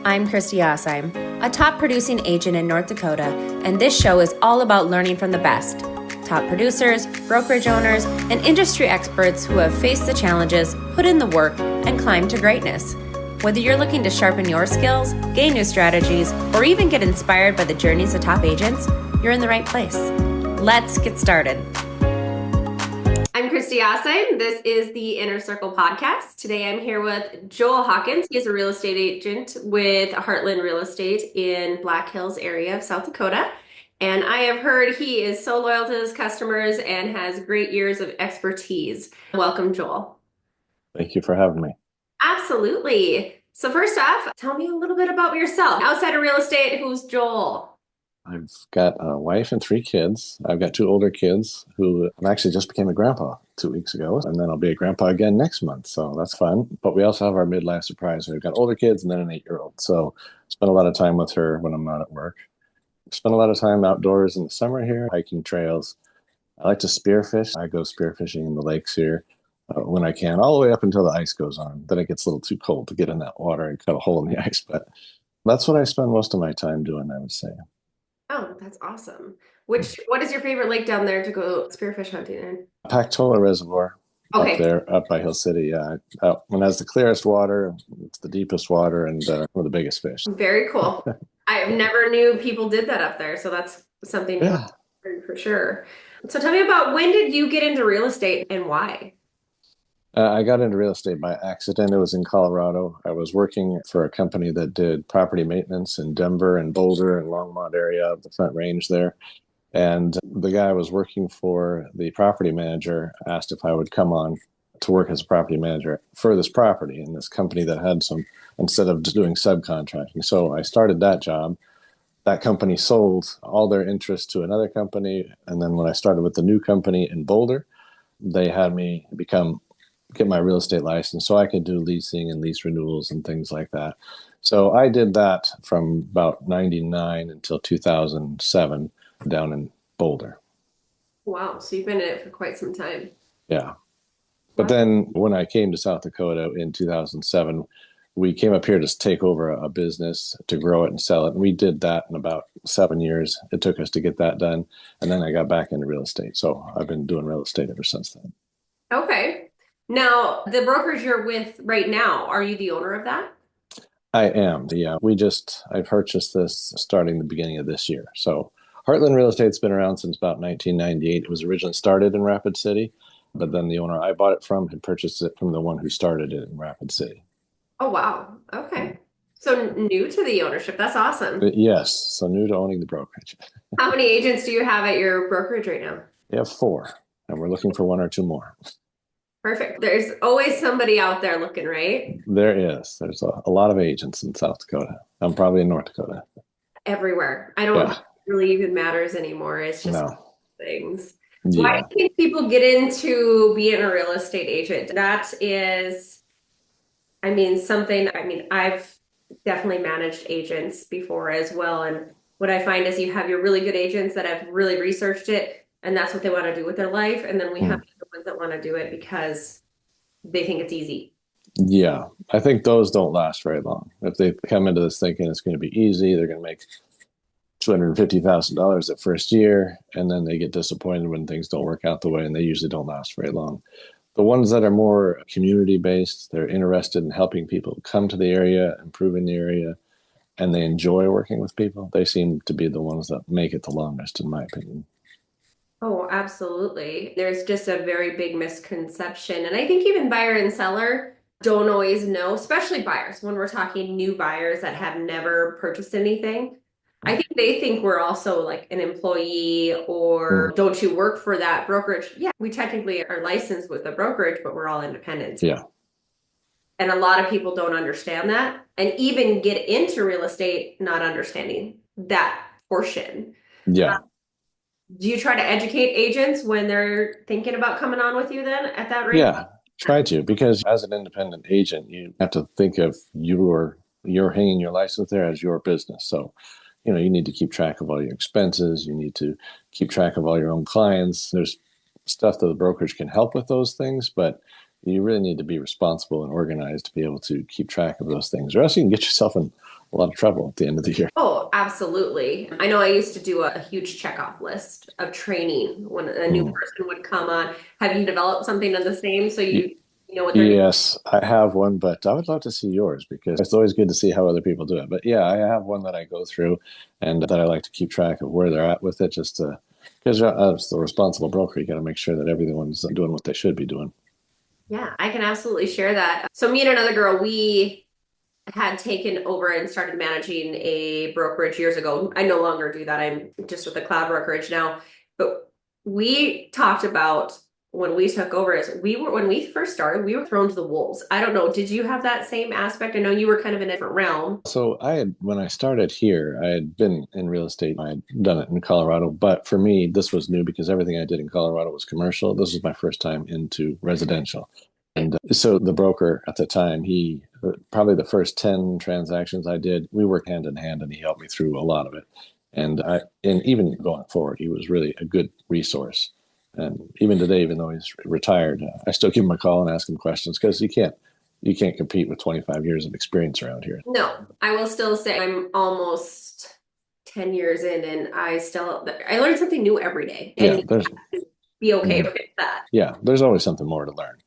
I'm Kristy Aasheim, a top producing agent in North Dakota, and this show is all about learning from the best. Top producers, brokerage owners, and industry experts who have faced the challenges, put in the work, and climbed to greatness. Whether you're looking to sharpen your skills, gain new strategies, or even get inspired by the journeys of top agents, you're in the right place. Let's get started. I'm Kristy Aasheim. This is the Inner Circle podcast. Today I'm here with Joel Hawkins. He is a real estate agent with Heartland Real Estate in Black Hills area of South Dakota. And I have heard he is so loyal to his customers and has great years of expertise. Welcome, Joel. Thank you for having me. Absolutely. So first off, tell me a little bit about yourself. Outside of real estate, who's Joel? I've got a wife and 3 kids. I've got 2 older kids who actually just became a grandpa 2 weeks ago, and then I'll be a grandpa again next month. So that's fun. But we also have our midlife surprise. We've got older kids and then an 8-year-old. So I spend a lot of time with her when I'm not at work. Spend a lot of time outdoors in the summer here, hiking trails. I like to spearfish. I go spearfishing in the lakes here when I can, all the way up until the ice goes on. Then it gets a little too cold to get in that water and cut a hole in the ice. But that's what I spend most of my time doing, I would say. Oh, that's awesome. What is your favorite lake down there to go spearfish hunting in? Pactola Reservoir. Okay. Up there, up by Hill City. When it has the clearest water, it's the deepest water, and one of the biggest fish. Very cool. I never knew people did that up there, so that's something new for sure. So tell me about, when did you get into real estate and why? I got into real estate by accident. It was in Colorado. I was working for a company that did property maintenance in Denver and Boulder and Longmont area of the Front Range there. And the guy I was working for, the property manager, asked if I would come on to work as a property manager for this property in this company that had some, instead of just doing subcontracting. So I started that job. That company sold all their interest to another company. And then when I started with the new company in Boulder, they had me get my real estate license so I could do leasing and lease renewals and things like that. So I did that from about 99 until 2007 down in Boulder. Wow. So you've been in it for quite some time. Yeah. But then when I came to South Dakota in 2007, we came up here to take over a business, to grow it and sell it. And we did that in about 7 years. It took us to get that done. And then I got back into real estate. So I've been doing real estate ever since then. Okay. Now, the brokerage you're with right now, are you the owner of that? I am. Yeah. I purchased this starting the beginning of this year. So Heartland Real Estate's been around since about 1998. It was originally started in Rapid City, but then the owner I bought it from had purchased it from the one who started it in Rapid City. Oh, wow. Okay. So new to the ownership. That's awesome. Yes. So new to owning the brokerage. How many agents do you have at your brokerage right now? We have 4, and we're looking for 1 or 2 more. Perfect. There's always somebody out there looking, right? There is. There's a lot of agents in South Dakota. I'm probably in North Dakota. Everywhere. I don't think it really even matters anymore. It's just things. Yeah. Why do you think people get into being a real estate agent? That is, something, I've definitely managed agents before as well. And what I find is you have your really good agents that have really researched it, and that's what they want to do with their life. And then we have the ones that want to do it because they think it's easy. Yeah. I think those don't last very long. If they come into this thinking it's going to be easy, they're going to make $250,000 the first year, and then they get disappointed when things don't work out the way, and they usually don't last very long. The ones that are more community-based, they're interested in helping people come to the area, improving the area, and they enjoy working with people, they seem to be the ones that make it the longest, in my opinion. Oh, absolutely. There's just a very big misconception. And I think even buyer and seller don't always know, especially buyers, when we're talking new buyers that have never purchased anything. I think they think we're also like an employee, or don't you work for that brokerage? Yeah, we technically are licensed with the brokerage, but we're all independents. Yeah. And a lot of people don't understand that, and even get into real estate not understanding that portion. Yeah. Do you try to educate agents when they're thinking about coming on with you then at that rate? Yeah, try to, because as an independent agent, you have to think of you're hanging your license there as your business. So, you need to keep track of all your expenses. You need to keep track of all your own clients. There's stuff that the brokerage can help with those things, but you really need to be responsible and organized to be able to keep track of those things, or else you can get yourself in a lot of trouble at the end of the year. Oh, absolutely. I know I used to do a huge checkoff list of training when a new Mm. person would come on. Have you developed something of the same so Y- you know what they're doing? Yes, I have one, but I would love to see yours because it's always good to see how other people do it. But yeah, I have one that I go through and that I like to keep track of where they're at with it, just to, because as the responsible broker, you got to make sure that everyone's doing what they should be doing. Yeah, I can absolutely share that. So me and another girl, we had taken over and started managing a brokerage years ago. I no longer do that. I'm just with a cloud brokerage now. But we talked about when we took over is when we first started, we were thrown to the wolves. I don't know. Did you have that same aspect? I know you were kind of in a different realm. So when I started here, I had been in real estate. I had done it in Colorado, but for me, this was new because everything I did in Colorado was commercial. This was my first time into residential. And so the broker at the time, he probably the first 10 transactions I did, we worked hand in hand and he helped me through a lot of it. And even going forward, he was really a good resource. And even today, even though he's retired, I still give him a call and ask him questions because you can't compete with 25 years of experience around here. No, I will still say I'm almost 10 years in and I learn something new every day and Yeah, you there's have to be okay mhm. with that. Yeah, there's always something more to learn.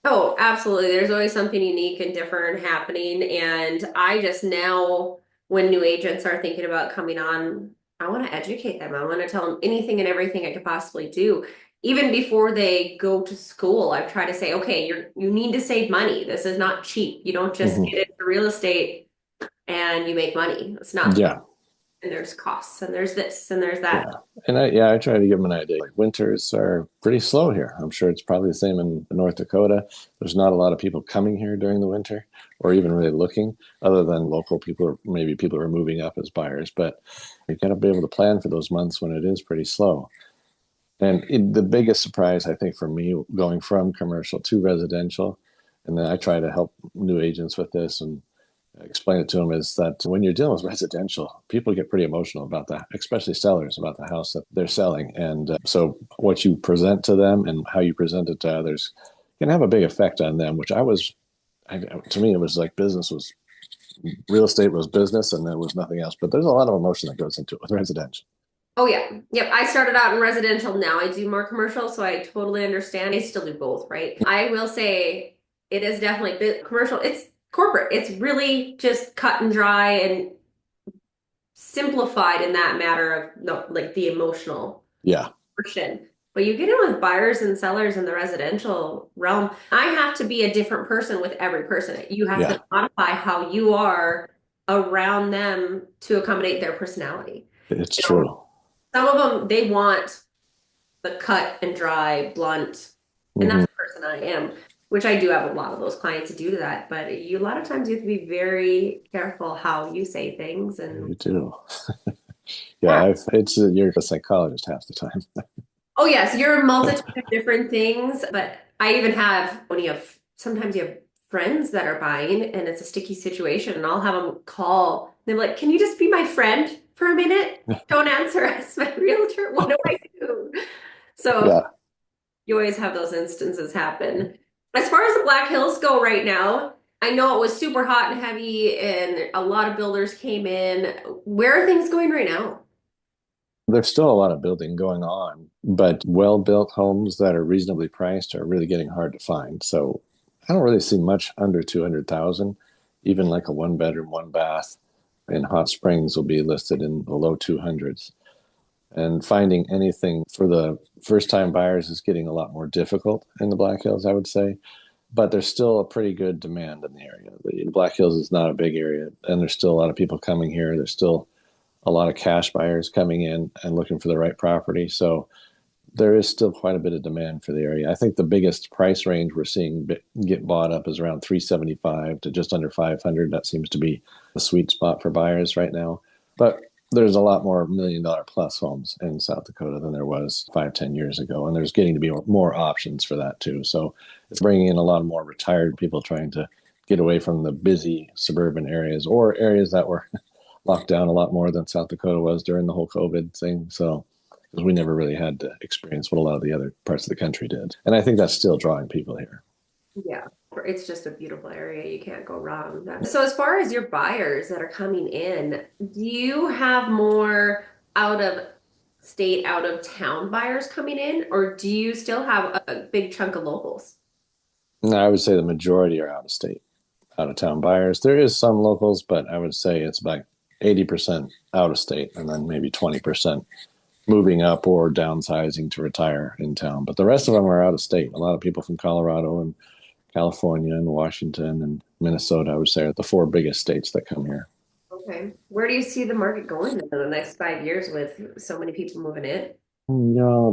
Oh, absolutely. There's always something unique and different happening. And I just now, when new agents are thinking about coming on, I want to educate them. I want to tell them anything and everything I could possibly do. Even before they go to school, I've tried to say, okay, you need to save money. This is not cheap. You don't just Hmm. get into real estate and you make money. It's not, Yeah, and there's costs and there's this and there's yeah, that. and I try to give them an idea. Like winters are pretty slow here. I'm sure it's probably the same in North Dakota. There's not a lot of people coming here during the winter, or even really looking, other than local people or maybe people who are moving up as buyers. But you got to be able to plan for those months when it is pretty slow. And the biggest surprise, I think, for me going from commercial to residential, and then I try to help new agents with this and explain it to them, is that when you're dealing with residential, people get pretty emotional about that, especially sellers, about the house that they're selling. And so what you present to them and how you present it to others can have a big effect on them, which to me, it was like real estate was business and there was nothing else. But there's a lot of emotion that goes into it with residential. Oh yeah. Yep. I started out in residential. Now I do more commercial, so I totally understand. I still do both, right? I will say it is definitely commercial. It's corporate. It's really just cut and dry and simplified in that matter of no, like the emotional Yeah. portion. But you get in with buyers and sellers in the residential realm. I have to be a different person with every person. You have Yeah. to modify how you are around them to accommodate their personality. It's You know, true. some of them, they want the cut and dry, blunt, and Hmm. that's the person I am, which I do have a lot of those clients to do to that. But a lot of times you have to be very careful how you say things. And You do. Yeah. yeah. You're a psychologist half the time. Oh, yes, you're a multitude of different things. But I even have, when you have, sometimes you have friends that are buying and it's a sticky situation, and I'll have them call. They're like, can you just be my friend for a minute? Don't answer as my realtor. What do I do? So Yeah. you always have those instances happen. As far as the Black Hills go right now, I know it was super hot and heavy and a lot of builders came in. Where are things going right now? There's still a lot of building going on, but well-built homes that are reasonably priced are really getting hard to find. So I don't really see much under 200,000. Even like a one bedroom, one bath in Hot Springs will be listed in the low 200s. And finding anything for the first time buyers is getting a lot more difficult in the Black Hills, I would say. But there's still a pretty good demand in the area. The Black Hills is not a big area, and there's still a lot of people coming here. There's still a lot of cash buyers coming in and looking for the right property. So there is still quite a bit of demand for the area. I think the biggest price range we're seeing get bought up is around 375 to just under 500. That seems to be the sweet spot for buyers right now. But there's a lot more $1 million plus homes in South Dakota than there was 5, 10 years ago. And there's getting to be more options for that too. So it's bringing in a lot more retired people trying to get away from the busy suburban areas or areas that were locked down a lot more than South Dakota was during the whole COVID thing. So, because we never really had to experience what a lot of the other parts of the country did. And I think that's still drawing people here. Yeah. It's just a beautiful area. You can't go wrong. So as far as your buyers that are coming in, do you have more out of state, out of town buyers coming in, or do you still have a big chunk of locals? No, I would say the majority are out of state, out of town buyers. There is some locals, but I would say it's about 80% out of state and then maybe 20% moving up or downsizing to retire in town. But the rest of them are out of state. A lot of people from Colorado and California and Washington and Minnesota, I would say, are the four biggest states that come here. Okay. Where do you see the market going in the next 5 years with so many people moving in?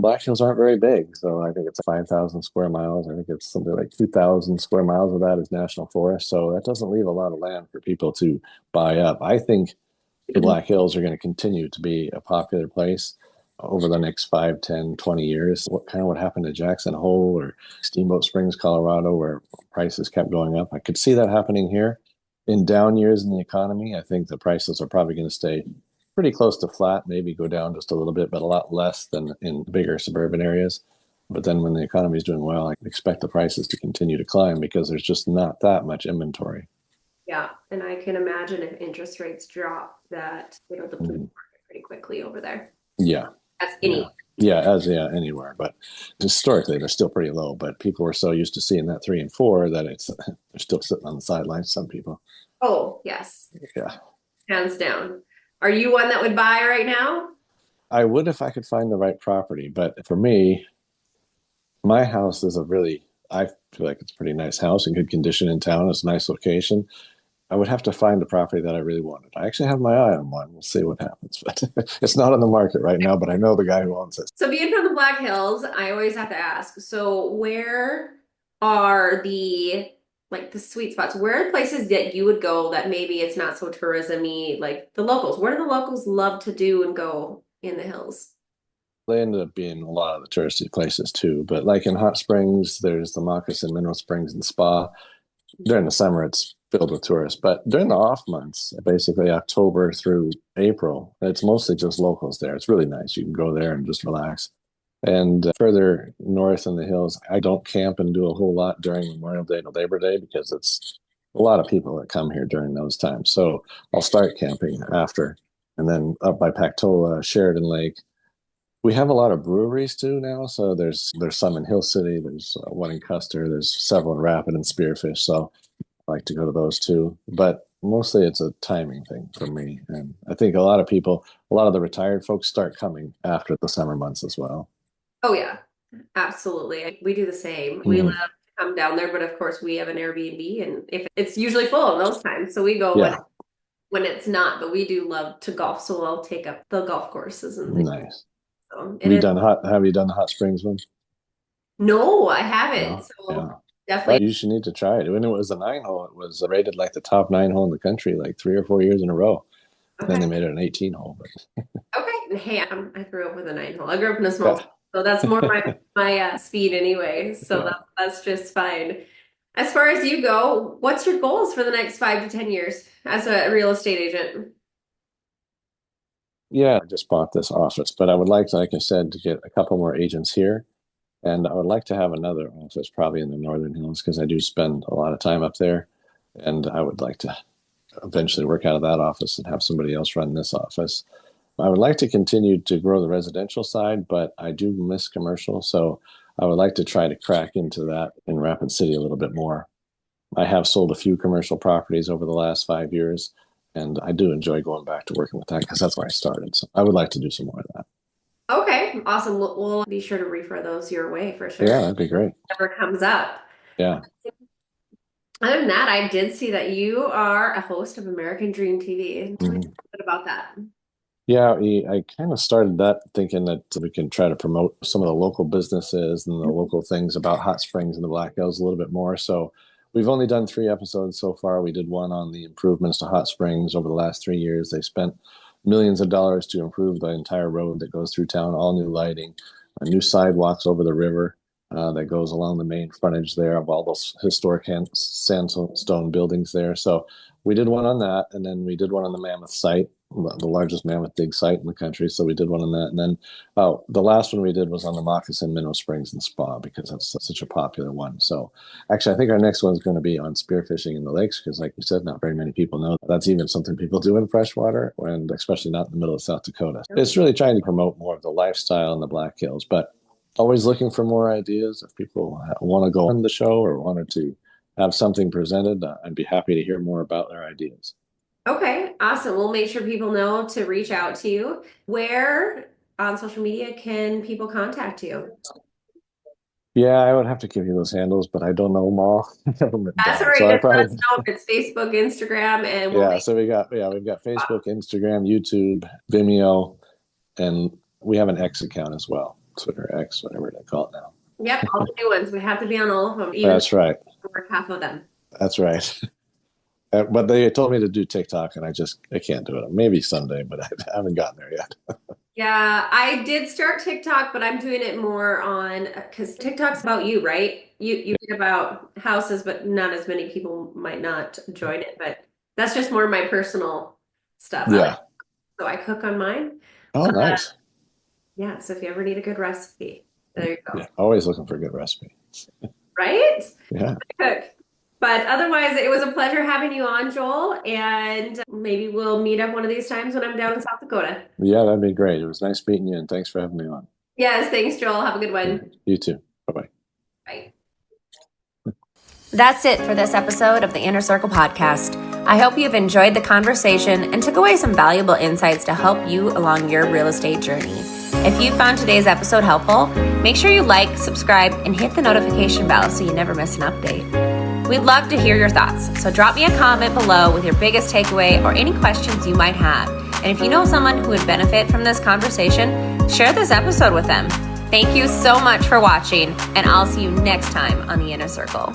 Black Hills aren't very big, so I think it's 5,000 square miles. I think it's something like 2,000 square miles of that is national forest, so that doesn't leave a lot of land for people to buy up. I think the Black Hills are going to continue to be a popular place over the next 5, 10, 20 years. What happened to Jackson Hole or Steamboat Springs, Colorado, where prices kept going up? I could see that happening here. In down years in the economy, I think the prices are probably going to stay pretty close to flat, maybe go down just a little bit, but a lot less than in bigger suburban areas. But then when the economy is doing well, I expect the prices to continue to climb because there's just not that much inventory. Yeah, and I can imagine if interest rates drop that it'll deplete the Mhm. market pretty quickly over there. Yeah, That's yeah, any. yeah, anywhere. But historically, they're still pretty low. But people are so used to seeing that 3 and 4 that it's they're still sitting on the sidelines. Some people, Oh, yes, yeah. hands down. Are you one that would buy right now? I would if I could find the right property. But for me, my house is I feel like it's a pretty nice house in good condition in town. It's a nice location. I would have to find a property that I really wanted. I actually have my eye on one. We'll see what happens. But it's not on the market right now, but I know the guy who owns it. So being from the Black Hills, I always have to ask, so where are the sweet spots? Where are places that you would go that maybe it's not so tourism-y, like the locals? Where do the locals love to do and go in the hills? They ended up being a lot of the touristy places too. But like in Hot Springs, there's the Moccasin Mineral Springs and Spa. During the summer, it's filled with tourists. But during the off months, basically October through April, it's mostly just locals there. It's really nice. You can go there and just relax. And further north in the hills, I don't camp and do a whole lot during Memorial Day to Labor Day because it's a lot of people that come here during those times. So I'll start camping after. And then up by Pactola, Sheridan Lake, we have a lot of breweries too now. So there's some in Hill City, there's one in Custer, there's several in Rapid and Spearfish. So I like to go to those too. But mostly it's a timing thing for me. And I think a lot of the retired folks start coming after the summer months as well. Oh yeah, absolutely. We do the same. We love Mhm. to come down there, but of course we have an Airbnb and if it's usually full in those times. So we go Yeah, when it's not, but we do love to golf, so I'll take up the golf courses and things. nice. So it is. Have you done the hot springs one? No, I haven't. No. So Yeah. Well, definitely. you should need to try it. When it was a 9 hole, it was rated like the top 9 hole in the country, like 3 or 4 years in a row. Then Okay. they made it an 18 hole. But Okay. And hey, I grew up with a 9 hole. I grew up in a small yeah, town, so that's more my speed anyway. So yeah. that's just fine. As far as you go, what's your goals for the next 5 to 10 years as a real estate agent? Yeah, I just bought this office, but I would like I said, to get a couple more agents here. And I would like to have another office probably in the Northern Hills because I do spend a lot of time up there. And I would like to eventually work out of that office and have somebody else run this office. I would like to continue to grow the residential side, but I do miss commercial. So I would like to try to crack into that in Rapid City a little bit more. I have sold a few commercial properties over the last 5 years, and I do enjoy going back to working with that because that's where I started. So I would like to do some more of that. Okay, awesome. We'll be sure to refer those your way for sure. Yeah, that'd be great. Whatever comes up. Yeah. Other than that, I did see that you are a host of American Dream TV. Tell me a Mhm. bit about that. Yeah, I kind of started that thinking that we can try to promote some of the local businesses and the local things about hot springs and the Black Hills a little bit more. So we've only done 3 episodes so far. We did one on the improvements to hot springs over the last 3 years. They spent millions of dollars to improve the entire road that goes through town, all new lighting, new sidewalks over the river that goes along the main frontage there of all those historic sandstone buildings there. So we did one on that, and then we did one on the Mammoth site the largest mammoth dig site in the country. So we did one on that. And then the last one we did was on the Moccasin Mineral Springs and Spa, because that's such a popular one. So actually, I think our next one is going to be on spearfishing in the lakes, because like you said, not very many people know that's even something people do in freshwater, and especially not in the middle of South Dakota. It's really trying to promote more of the lifestyle in the Black Hills, but always looking for more ideas. If people want to go on the show or wanted to have something presented, I'd be happy to hear more about their ideas. Okay, awesome. We'll make sure people know to reach out to you. Where on social media can people contact you? Yeah, I would have to give you those handles, but I don't know them all. That's all right. So I Just let us probably know if it's Facebook, Instagram, and we'll yeah. So we've got Facebook, Instagram, YouTube, Vimeo, and we have an X account as well. Twitter X, whatever they call it now. Yep, all the new ones. We have to be on all of them. Even That's right. We're half of them. That's right. But they told me to do TikTok, and I can't do it. Maybe someday, but I haven't gotten there yet. Yeah, I did start TikTok, but I'm doing it more on because TikTok's about you, right? You read about houses, but not as many people might not join it. But that's just more my personal stuff. Yeah. So I cook on mine. Oh, nice. Yeah, so if you ever need a good recipe, there you go. Yeah, always looking for a good recipe. Right? Yeah. Cook. But otherwise, it was a pleasure having you on, Joel, and maybe we'll meet up one of these times when I'm down in South Dakota. Yeah, that'd be great. It was nice meeting you, and thanks for having me on. Yes, thanks, Joel. Have a good one. You too. Bye-bye. Bye. That's it for this episode of the Inner Circle podcast. I hope you've enjoyed the conversation and took away some valuable insights to help you along your real estate journey. If you found today's episode helpful, make sure you like, subscribe, and hit the notification bell so you never miss an update. We'd love to hear your thoughts, so drop me a comment below with your biggest takeaway or any questions you might have. And if you know someone who would benefit from this conversation, share this episode with them. Thank you so much for watching, and I'll see you next time on the Inner Circle.